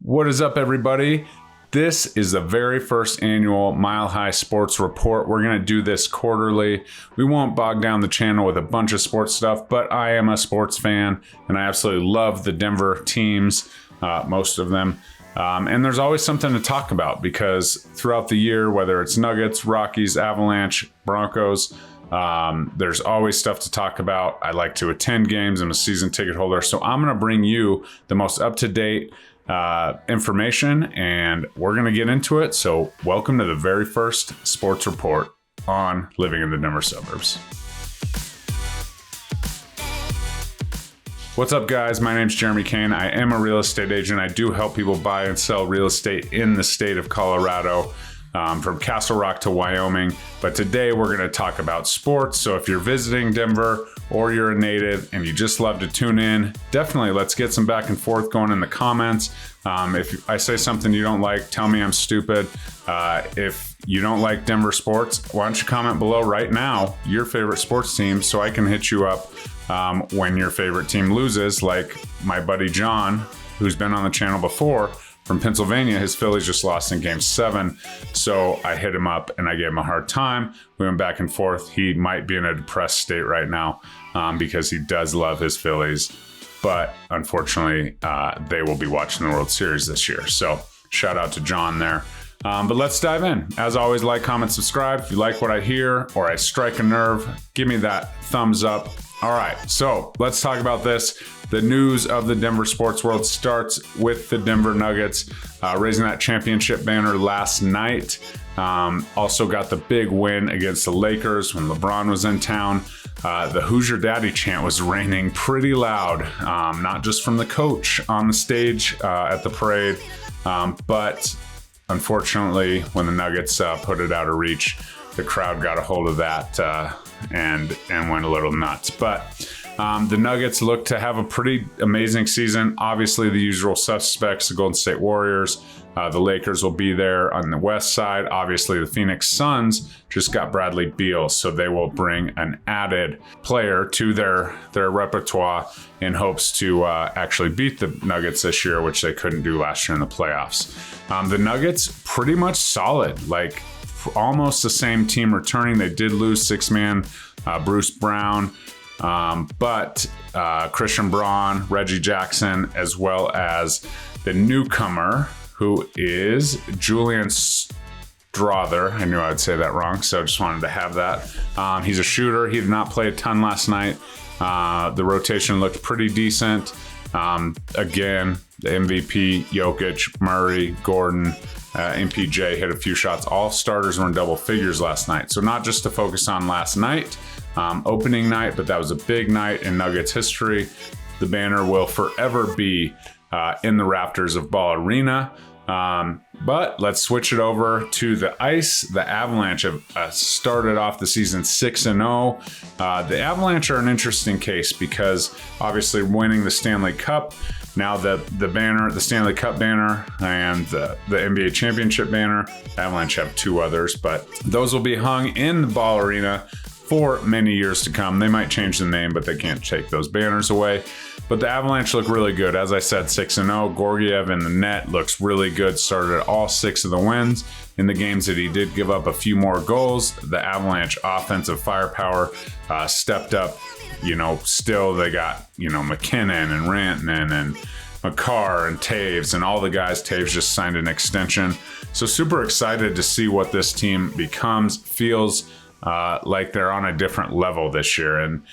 What is up, everybody? This is the very first annual Mile High Sports Report. We're going to do this quarterly. We won't bog down the channel with a bunch of sports stuff, but I am a sports fan, and I absolutely love the Denver teams, most of them. And there's always something to talk about because throughout the year, whether it's Nuggets, Rockies, Avalanche, Broncos, there's always stuff to talk about. I like to attend games. I'm a season ticket holder, so I'm going to bring you the most up-to-date information, and we're going to get into it. So welcome to the very first sports report on living in the Denver suburbs. What's up, guys? My name's Jeremy Kane. I am a real estate agent. I do help people buy and sell real estate in the state of Colorado, from Castle Rock to Wyoming. But today we're going to talk about sports. So if you're visiting Denver or you're a native and you just love to tune in, definitely let's get some back and forth going in the comments. If I say something you don't like, tell me I'm stupid. If you don't like Denver sports, why don't you comment below right now your favorite sports team so I can hit you up when your favorite team loses, like my buddy John, who's been on the channel before. From Pennsylvania, his Phillies just lost in Game 7, so I hit him up and I gave him a hard time. We went back and forth. He might be in a depressed state right now because he does love his Phillies, but unfortunately, they will be watching the World Series this year. So shout out to John there. But let's dive in. As always, like, comment, subscribe. If you like what I hear or I strike a nerve, give me that thumbs up. All right, so let's talk about this. The news of the Denver sports world starts with the Denver Nuggets raising that championship banner last night. Also got the big win against the Lakers when LeBron was in town. The Hoosier Daddy chant was reigning pretty loud, not just from the coach on the stage at the parade, but unfortunately, when the Nuggets put it out of reach, the crowd got a hold of that and went a little nuts. But the Nuggets look to have a pretty amazing season. Obviously, the usual suspects, the Golden State Warriors, the Lakers will be there on the west side. Obviously, the Phoenix Suns just got Bradley Beal, so they will bring an added player to their repertoire in hopes to actually beat the Nuggets this year, which they couldn't do last year in the playoffs. The Nuggets, pretty much solid, like almost the same team returning. They did lose six-man Bruce Brown, but Christian Braun, Reggie Jackson, as well as the newcomer, who is Julian Strawther. I knew I would say that wrong, so just wanted to have that. He's a shooter. He did not play a ton last night. The rotation looked pretty decent. Again, the MVP, Jokic, Murray, Gordon, MPJ hit a few shots. All starters were in double figures last night. So not just to focus on last night, opening night, but that was a big night in Nuggets history. The banner will forever be in the rafters of Ball Arena. But let's switch it over to the ice. The Avalanche have started off the season 6-0. The Avalanche are an interesting case because obviously winning the Stanley Cup, now the banner, the Stanley Cup banner and the NBA championship banner, Avalanche have two others, but those will be hung in the Ball Arena for many years to come. They might change the name, but they can't take those banners away. But the Avalanche look really good. As I said, 6-0. Georgiev in the net looks really good. Started all 6 of the wins. In the games that he did give up a few more goals, the Avalanche offensive firepower stepped up. Still they got, McKinnon and Rantanen and McCarr and Taves and all the guys. Taves just signed an extension. So super excited to see what this team becomes. Feels like they're on a different level this year. And,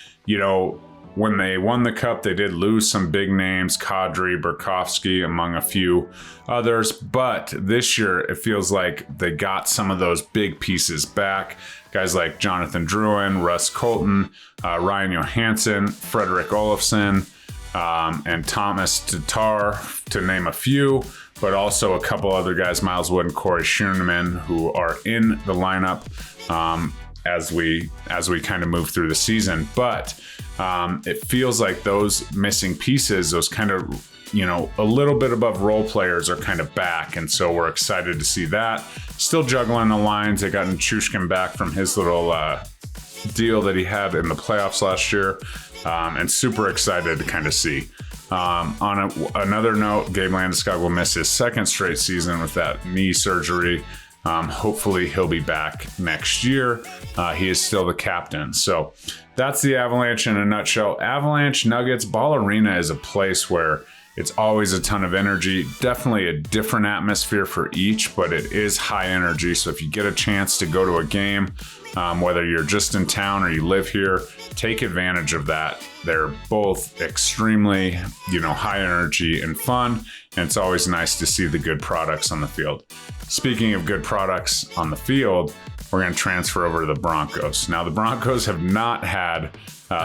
when they won the cup, they did lose some big names, Kadri, Burakovsky, among a few others. But this year, it feels like they got some of those big pieces back. Guys like Jonathan Drouin, Russ Colton, Ryan Johansson, Frederick Olofsson, and Thomas Tatar, to name a few. But also a couple other guys, Miles Wood and Corey Schoeneman, who are in the lineup as we kind of move through the season. But it feels like those missing pieces, those kind of, a little bit above role players are kind of back. And so we're excited to see that. Still juggling the lines. They got Nichushkin back from his little deal that he had in the playoffs last year. And super excited to kind of see. Another note, Gabe Landeskog will miss his second straight season with that knee surgery. Hopefully he'll be back next year. He is still the captain. So that's the Avalanche in a nutshell. Avalanche, Nuggets, Ball Arena is a place where it's always a ton of energy. Definitely a different atmosphere for each, but it is high energy. So if you get a chance to go to a game, whether you're just in town or you live here, take advantage of that. They're both extremely, high energy and fun. And it's always nice to see the good products on the field. Speaking of good products on the field, we're going to transfer over to the Broncos. Now, the Broncos have not had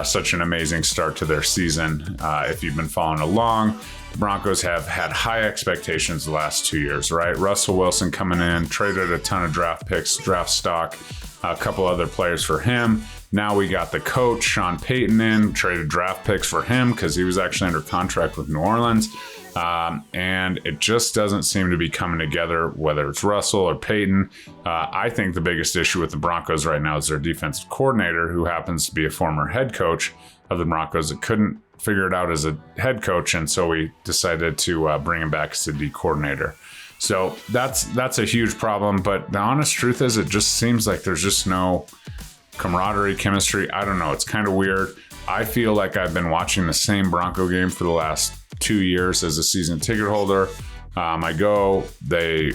such an amazing start to their season. If you've been following along, the Broncos have had high expectations the last 2 years, right? Russell Wilson coming in, traded a ton of draft picks, draft stock, a couple other players for him. Now we got the coach, Sean Payton, in, traded draft picks for him because he was actually under contract with New Orleans. And it just doesn't seem to be coming together, whether it's Russell or Payton. I think the biggest issue with the Broncos right now is their defensive coordinator, who happens to be a former head coach of the Broncos that couldn't figure it out as a head coach. And so we decided to bring him back as the D coordinator. So that's a huge problem. But the honest truth is, it just seems like there's just no camaraderie, chemistry. I don't know. It's kind of weird. I feel like I've been watching the same Bronco game for the last 2 years as a season ticket holder. They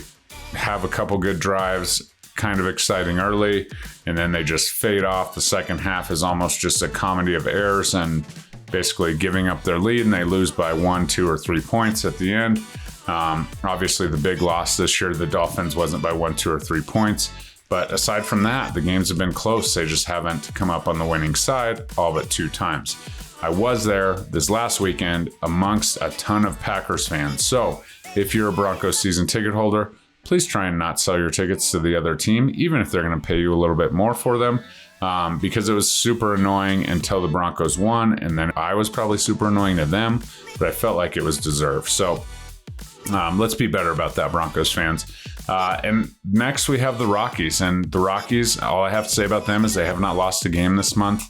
have a couple good drives, kind of exciting early, and then they just fade off. The second half is almost just a comedy of errors and basically giving up their lead, and they lose by 1, 2, or 3 points at the end. Obviously, the big loss this year to the Dolphins wasn't by 1, 2, or 3 points. But aside from that, the games have been close. They just haven't come up on the winning side all but 2 times. I was there this last weekend amongst a ton of Packers fans. So if you're a Broncos season ticket holder, please try and not sell your tickets to the other team, even if they're going to pay you a little bit more for them, because it was super annoying until the Broncos won. And then I was probably super annoying to them, but I felt like it was deserved. So let's be better about that, Broncos fans. And next we have the Rockies, and the Rockies, all I have to say about them is they have not lost a game this month.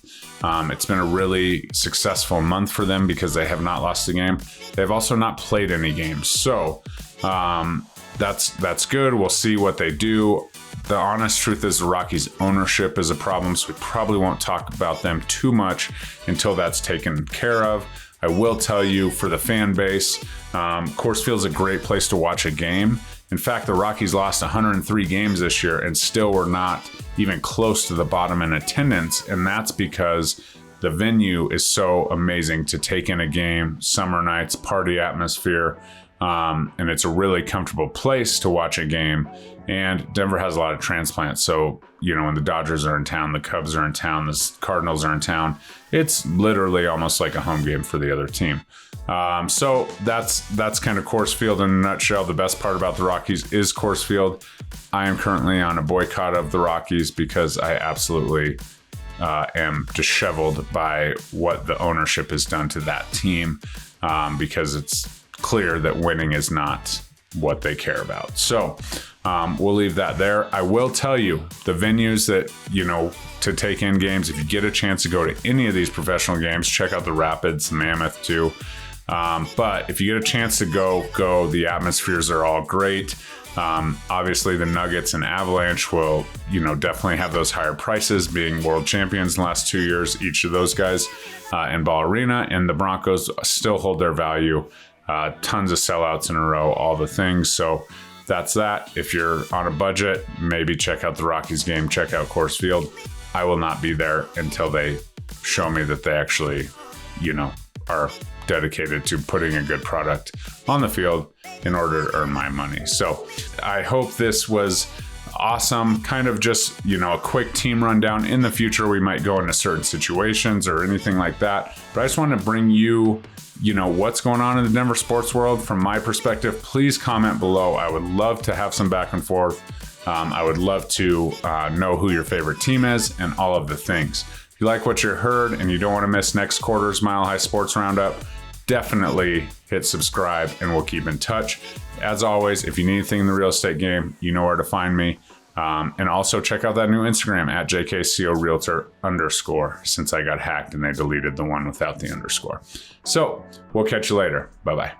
It's been a really successful month for them because they have not lost a game. They've also not played any games. So that's good. We'll see what they do. The honest truth is the Rockies ownership is a problem, so we probably won't talk about them too much until that's taken care of. I will tell you, for the fan base, Coors Field's a great place to watch a game. In fact, the Rockies lost 103 games this year and still were not even close to the bottom in attendance. And that's because the venue is so amazing to take in a game, summer nights, party atmosphere. And it's a really comfortable place to watch a game. And Denver has a lot of transplants. So, when the Dodgers are in town, the Cubs are in town, the Cardinals are in town, it's literally almost like a home game for the other team. So that's kind of Coors Field in a nutshell. The best part about the Rockies is Coors Field. I am currently on a boycott of the Rockies because I absolutely am disheveled by what the ownership has done to that team, because it's clear that winning is not what they care about. So we'll leave that there. I will tell you, the venues that, to take in games, if you get a chance to go to any of these professional games, check out the Rapids, the Mammoth too. But if you get a chance to go, the atmospheres are all great. Obviously the Nuggets and Avalanche will, definitely have those higher prices, being world champions in the last 2 years, each of those guys, in Ball Arena, and the Broncos still hold their value. Tons of sellouts in a row, all the things. So that's that. If you're on a budget, maybe check out the Rockies game, check out Coors Field. I will not be there until they show me that they actually, are dedicated to putting a good product on the field in order to earn my money. So I hope this was awesome. Kind of just, a quick team rundown. In the future, we might go into certain situations or anything like that. But I just want to bring you, what's going on in the Denver sports world from my perspective. Please comment below. I would love to have some back and forth. I would love to know who your favorite team is and all of the things. If you like what you heard and you don't want to miss next quarter's Mile High Sports Roundup, definitely hit subscribe and we'll keep in touch. As always, if you need anything in the real estate game, you know where to find me. And also check out that new Instagram at JKCORealtor_, since I got hacked and they deleted the one without the underscore. So we'll catch you later. Bye-bye.